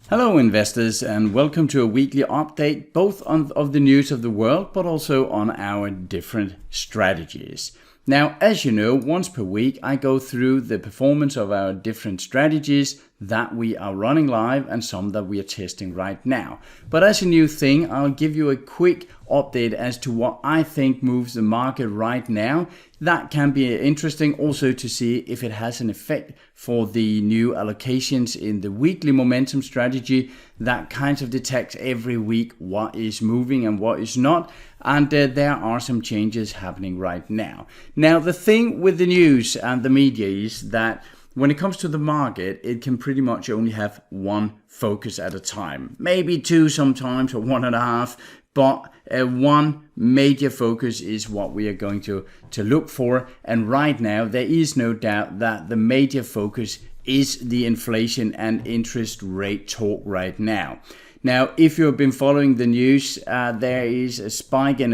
Hello investors, and welcome to a weekly update both of the news of the world but also on our different strategies. Now, as you know, once per week I go through the performance of our different strategies that we are running live and some that we are testing right now. But as a new thing, I'll give you a quick update as to what I think moves the market right now. That can be interesting also to see if it has an effect for the new allocations in the weekly momentum strategy that kind of detects every week what is moving and what is not. And there are some changes happening right now. Now, the thing with the news and the media is that when it comes to the market, it can pretty much only have one focus at a time. Maybe two sometimes, or 1.5. But one major focus is what we are going to look for. And right now, there is no doubt that the major focus is the inflation and interest rate talk right now. Now, if you have been following the news, there is a spike in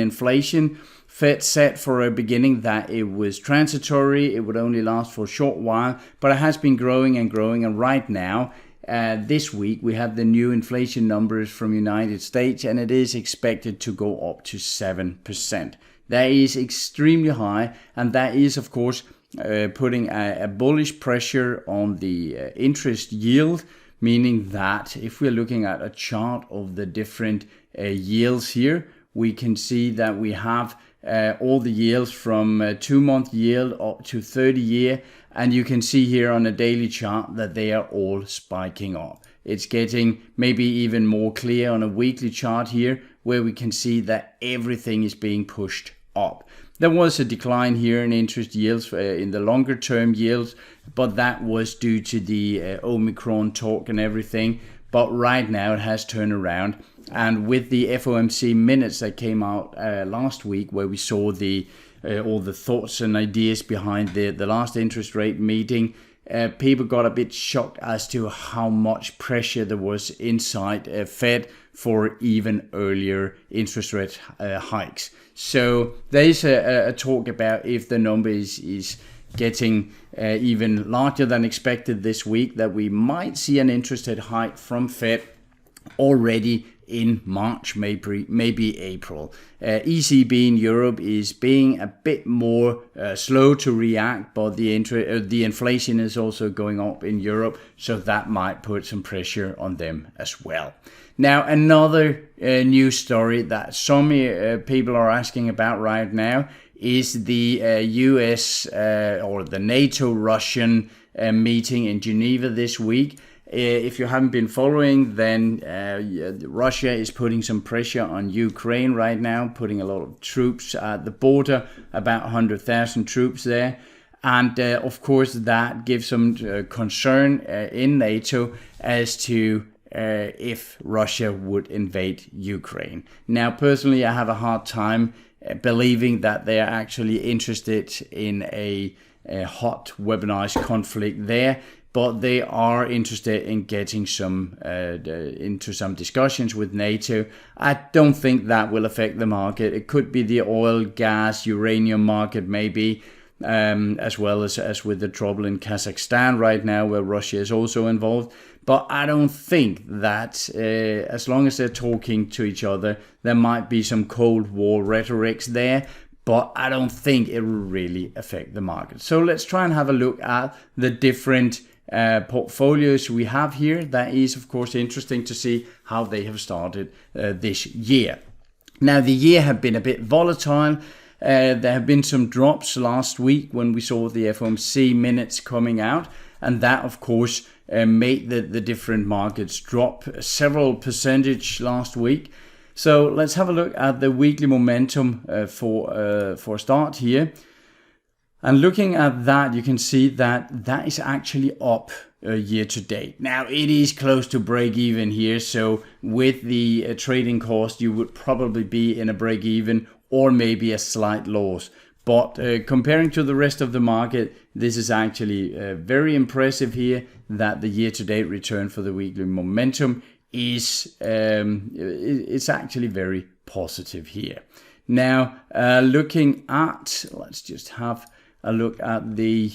inflation. Fed said for a beginning that it was transitory, it would only last for a short while, but it has been growing and growing. And right now, this week, we have the new inflation numbers from United States, and it is expected to go up to 7%. That is extremely high, and that is, of course, putting a bullish pressure on the interest yield, meaning that if we're looking at a chart of the different yields here, we can see that we have all the yields from 2-month yield up to 30-year. And you can see here on a daily chart that they are all spiking up. It's getting maybe even more clear on a weekly chart here, where we can see that everything is being pushed up. There was a decline here in interest yields in the longer term yields, but that was due to the Omicron talk and everything. But right now it has turned around. And with the FOMC minutes that came out last week, where we saw all the thoughts and ideas behind the last interest rate meeting, people got a bit shocked as to how much pressure there was inside Fed for even earlier interest rate hikes. So there is a talk about if the number is getting even larger than expected this week, that we might see an interest rate hike from Fed already in March, maybe April. ECB in Europe is being a bit more slow to react, but the inflation is also going up in Europe, so that might put some pressure on them as well. Now, another news story that some people are asking about right now is the US or the NATO-Russian meeting in Geneva this week. If you haven't been following, then Russia is putting some pressure on Ukraine right now, putting a lot of troops at the border, about 100,000 troops there. And of course, that gives some concern in NATO as to if Russia would invade Ukraine. Now, personally, I have a hard time believing that they are actually interested in a hot weaponized conflict there. But they are interested in getting into some discussions with NATO. I don't think that will affect the market. It could be the oil, gas, uranium market maybe, as well as with the trouble in Kazakhstan right now, where Russia is also involved. But I don't think that as long as they're talking to each other, there might be some Cold War rhetorics there. But I don't think it will really affect the market. So let's try and have a look at the different portfolios we have here. That is, of course, interesting to see how they have started this year. Now, the year have been a bit volatile. There have been some drops last week when we saw the FOMC minutes coming out, and that, of course, made the different markets drop several percentage last week. So let's have a look at the weekly momentum for a start here. And looking at that, you can see that that is actually up year to date. Now, it is close to break even here. So with the trading cost, you would probably be in a break even or maybe a slight loss. But comparing to the rest of the market, this is actually very impressive here, that the year to date return for the weekly momentum is it's actually very positive here. Now, looking at, let's just have a look at the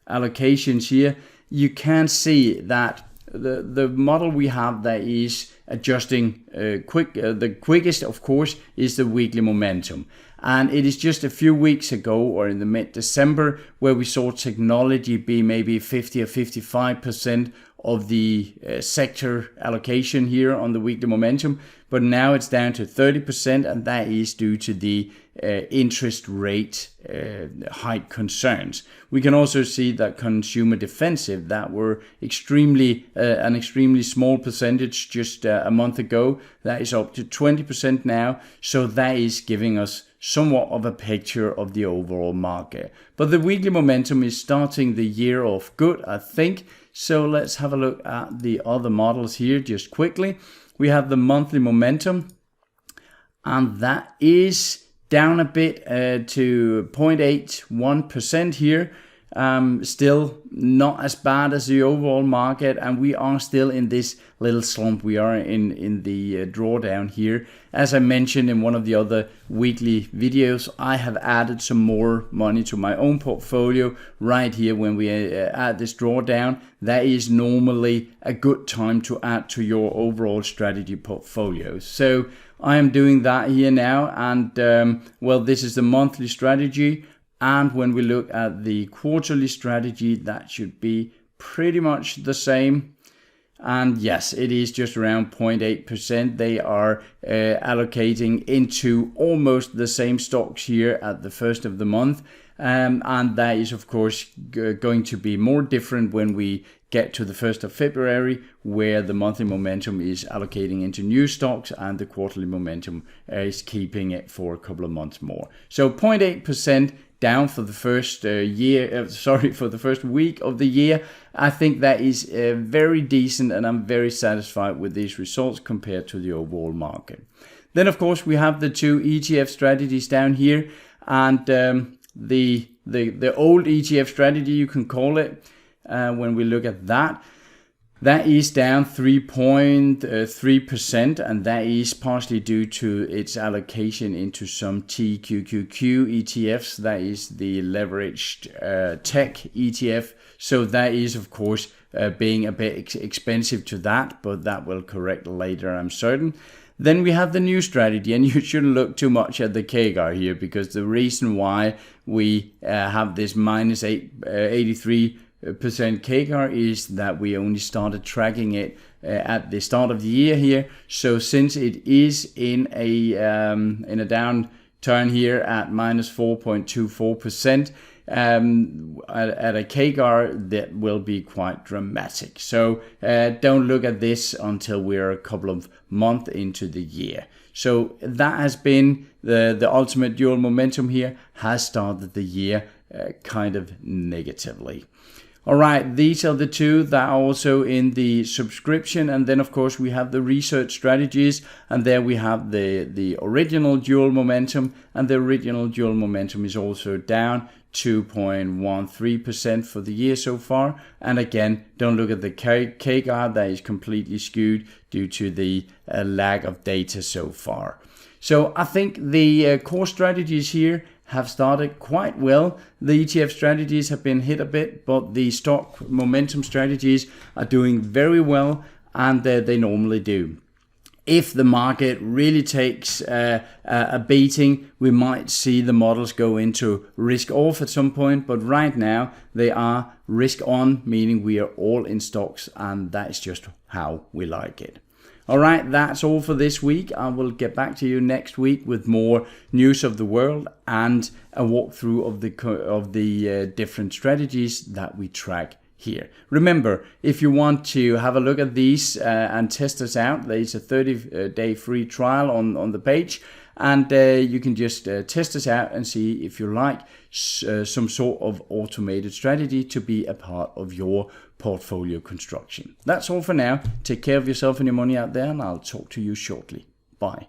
allocations here. You can see that the model we have that is adjusting the quickest, of course, is the weekly momentum. And it is just a few weeks ago, or in the mid-December, where we saw technology be maybe 50 or 55% of the sector allocation here on the weekly momentum. But now it's down to 30%, and that is due to the interest rate hike concerns. We can also see that consumer defensive, that were an extremely small percentage just a month ago, that is up to 20% now. So that is giving us somewhat of a picture of the overall market. But the weekly momentum is starting the year off good, I think. So let's have a look at the other models here just quickly. We have the monthly momentum, and that is down a bit to 0.81% here. Still not as bad as the overall market, and we are still in this little slump. We are in the drawdown here. As I mentioned in one of the other weekly videos, I have added some more money to my own portfolio right here when we add this drawdown. That is normally a good time to add to your overall strategy portfolio. So I am doing that here now, and well, this is the monthly strategy. And when we look at the quarterly strategy, that should be pretty much the same. And yes, it is just around 0.8%. They are allocating into almost the same stocks here at the first of the month. And that is, of course, going to be more different when we get to the 1st of February, where the monthly momentum is allocating into new stocks and the quarterly momentum is keeping it for a couple of months more. So 0.8% down for the first for the first week of the year. I think that is very decent, and I'm very satisfied with these results compared to the overall market. Then, of course, we have the two ETF strategies down here, and the old ETF strategy, you can call it. When we look at that, that is down 3.3%, and that is partially due to its allocation into some TQQQ ETFs. That is the leveraged tech ETF. So that is, of course, being a bit expensive to that, but that will correct later, I'm certain. Then we have the new strategy, and you shouldn't look too much at the CAGR here, because the reason why we have this minus 83% CAGR is that we only started tracking it at the start of the year here. So since it is in a downturn here at minus 4.24%, at a CAGR, that will be quite dramatic. So don't look at this until we're a couple of months into the year. So that has been the ultimate dual momentum here, has started the year kind of negatively. All right, these are the two that are also in the subscription. And then, of course, we have the research strategies. And there we have the original dual momentum. And the original dual momentum is also down 2.13% for the year so far. And again, don't look at the CAGR. That is completely skewed due to the lack of data so far. So I think the core strategies here have started quite well. The ETF strategies have been hit a bit, but the stock momentum strategies are doing very well, and they normally do. If the market really takes a beating, we might see the models go into risk off at some point, but right now they are risk on, meaning we are all in stocks, and that's just how we like it. All right, that's all for this week. I will get back to you next week with more news of the world and a walkthrough of the different strategies that we track here. Remember, if you want to have a look at these and test us out, there's a 30-day free trial on the page, and you can just test us out and see if you like some sort of automated strategy to be a part of your portfolio construction. That's all for now. Take care of yourself and your money out there, and I'll talk to you shortly. Bye.